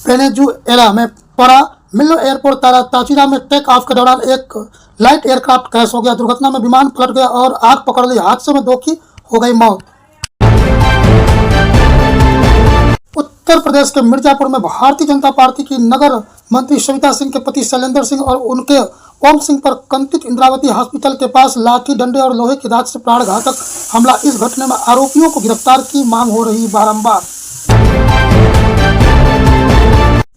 Venezuela में पड़ा मिलो एयरपोर्ट ताचिरा में टेक ऑफ के दौरान एक लाइट एयरक्राफ्ट क्रैश हो गया। दुर्घटना में विमान पलट गया और आग पकड़ ली। हादसे में 2 की हो गई मौत। उत्तर प्रदेश के मिर्जापुर में भारतीय जनता पार्टी की नगर मंत्री सविता सिंह के पति शैलेंद्र सिंह और उनके ओम सिंह पर कंटित इंद्रावती हॉस्पिटल के पास लाठी डंडे और लोहे की राड से प्राण घातक हमला। इस घटना में आरोपियों को गिरफ्तार की मांग हो रही बारंबार।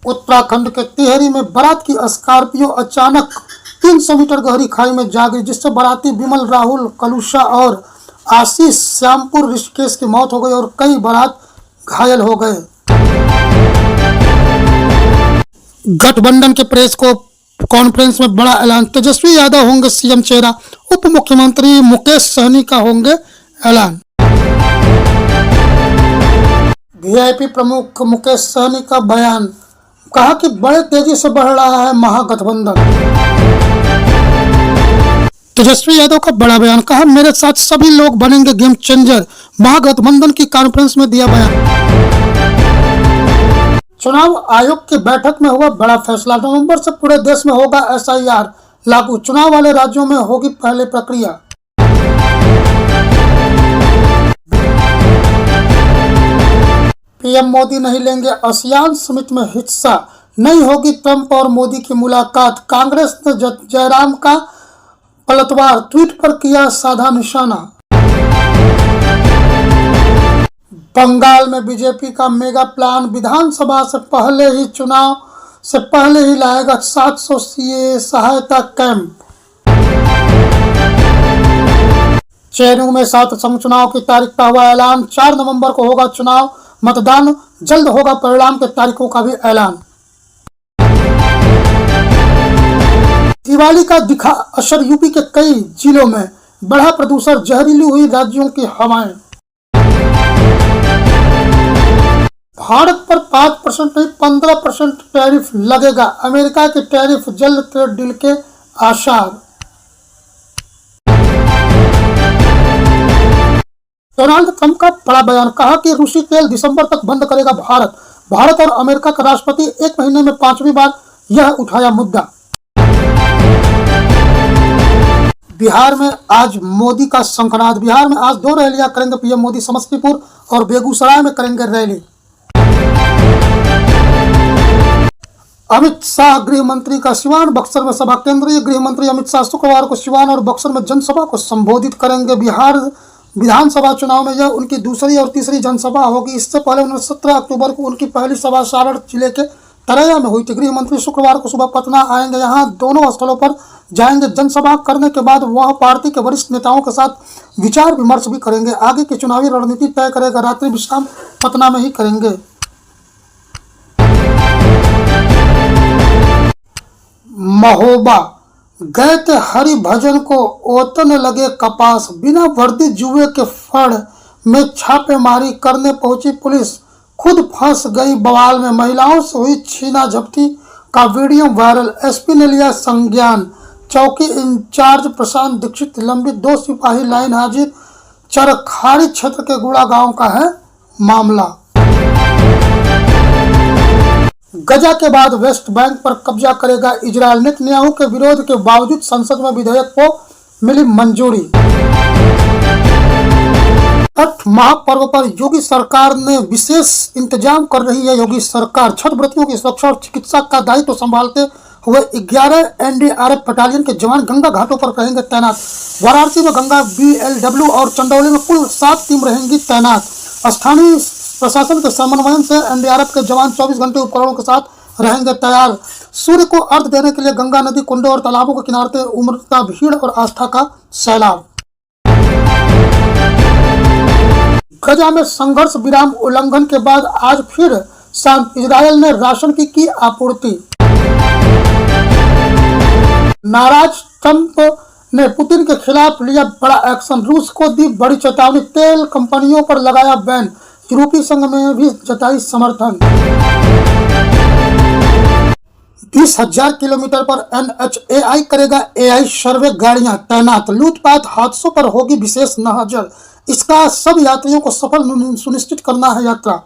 उत्तराखंड के टिहरी में बारात की स्कॉर्पियो अचानक 300 मीटर गहरी खाई में जा गई, जिससे बाराती विमल, राहुल, कलुषा और आशीष श्यामपुर ऋषिकेश की मौत हो गई और कई बारात घायल हो गए। गठबंधन के प्रेस को कॉन्फ्रेंस में बड़ा ऐलान। तेजस्वी यादव होंगे सीएम चेहरा। उप मुख्यमंत्री मुकेश सहनी का होंगे ऐलान। वीआईपी प्रमुख मुकेश सहनी का बयान, कहा कि बड़े तेजी से बढ़ रहा है महागठबंधन। तेजस्वी यादव का बड़ा बयान, कहा मेरे साथ सभी लोग बनेंगे गेम चेंजर। महागठबंधन की कॉन्फ्रेंस में दिया बयान। चुनाव आयोग की बैठक में हुआ बड़ा फैसला। नवंबर से पूरे देश में होगा एसआईआर लागू। चुनाव वाले राज्यों में होगी पहले प्रक्रिया। पीएम मोदी नहीं लेंगे आसियान समिट में हिस्सा। नहीं होगी ट्रंप और मोदी की मुलाकात। कांग्रेस ने जयराम का पलटवार, ट्वीट पर किया साधा निशाना। बंगाल में बीजेपी का मेगा प्लान। विधानसभा से पहले ही चुनाव से पहले ही लाएगा 700 सीए सहायता कैंप। चेन्नई में 7 संघ चुनाव की तारीख का हुआ ऐलान। 4 नवंबर को होगा चुनाव। मतदान जल्द होगा। परिणाम के तारीखों का भी ऐलान। दिवाली का दिखा असर। यूपी के कई जिलों में बढ़ा प्रदूषण। जहरीली हुई राज्यों की हवाएं। भारत पर 5% नहीं 15% टैरिफ लगेगा। अमेरिका के टैरिफ जल्द ट्रेड डील के आसार। डोनाल्ड ट्रंप का बड़ा बयान, कहा कि रूसी तेल दिसंबर तक बंद करेगा भारत। भारत और अमेरिका का राष्ट्रपति 1 महीने में 5वीं बार यह उठाया मुद्दा। बिहार में आज मोदी का शंखनाद। बिहार में आज 2 रैलियां करेंगे पीएम मोदी। समस्तीपुर और बेगूसराय में करेंगे रैली। अमित शाह गृह मंत्री का सिवान बक्सर में सभा। केंद्रीय गृह मंत्री अमित शाह शुक्रवार को सिवान और बक्सर में जनसभा को संबोधित करेंगे। बिहार विधानसभा चुनाव में यह उनकी दूसरी और तीसरी जनसभा होगी। इससे पहले उन्होंने 17 अक्टूबर को उनकी पहली सभा सारण जिले के तरैया में हुई थी। गृह मंत्री शुक्रवार को सुबह पटना आएंगे। यहाँ दोनों स्थलों पर जाएंगे। जनसभा करने के बाद वह पार्टी के वरिष्ठ नेताओं के साथ विचार विमर्श भी करेंगे। आगे की चुनावी रणनीति तय करेगा। रात्रि विश्राम पटना में ही करेंगे। महोबा गए थे हरि भजन को ओतन लगे कपास। बिना वर्दी जुए के फड़ में छापेमारी करने पहुंची पुलिस। खुद फंस गई बवाल में। महिलाओं से हुई छीना झपटी का वीडियो वायरल। एसपी ने लिया संज्ञान। चौकी इंचार्ज प्रशांत दीक्षित लंबित। 2 सिपाही लाइन हाजिर। चरखाड़ी क्षेत्र के गुड़ा गांव का है मामला। गजा के बाद वेस्ट बैंक पर कब्जा करेगा इजरायल। नेतन्याहू के विरोध के बावजूद संसद में विधेयक को मिली मंजूरी। छठ महापर्व पर योगी सरकार ने विशेष इंतजाम कर रही है। योगी सरकार छठ व्रतियों की सुरक्षा और चिकित्सा का दायित्व संभालते हुए 11 एनडीआरएफ बटालियन के जवान गंगा घाटों पर रहेंगे तैनात। वाराणसी में गंगा बीएलडब्ल्यू और चंदौली में कुल 7 टीम रहेंगी तैनात। स्थानीय प्रशासन के समन्वय से एनडीआरएफ के जवान 24 घंटे उपकरणों के साथ रहेंगे तैयार। सूर्य को अर्घ देने के लिए गंगा नदी, कुंडों और तालाबों के किनारे उमड़ता भीड़ और आस्था का सैलाब। गजा में संघर्ष विराम उल्लंघन के बाद आज फिर शांत। इजरायल ने राशन की आपूर्ति। नाराज ट्रंप ने पुतिन के खिलाफ लिया बड़ा एक्शन। रूस को दी बड़ी चेतावनी। तेल कंपनियों पर लगाया बैन। यूरोपीय संघ में भी जताई समर्थन। 20,000 किलोमीटर पर NHAI करेगा AI सर्वे। गाड़ियां तैनात। लूटपाट हादसों पर होगी विशेष नजर। इसका सब यात्रियों को सफल सुनिश्चित करना है यात्रा।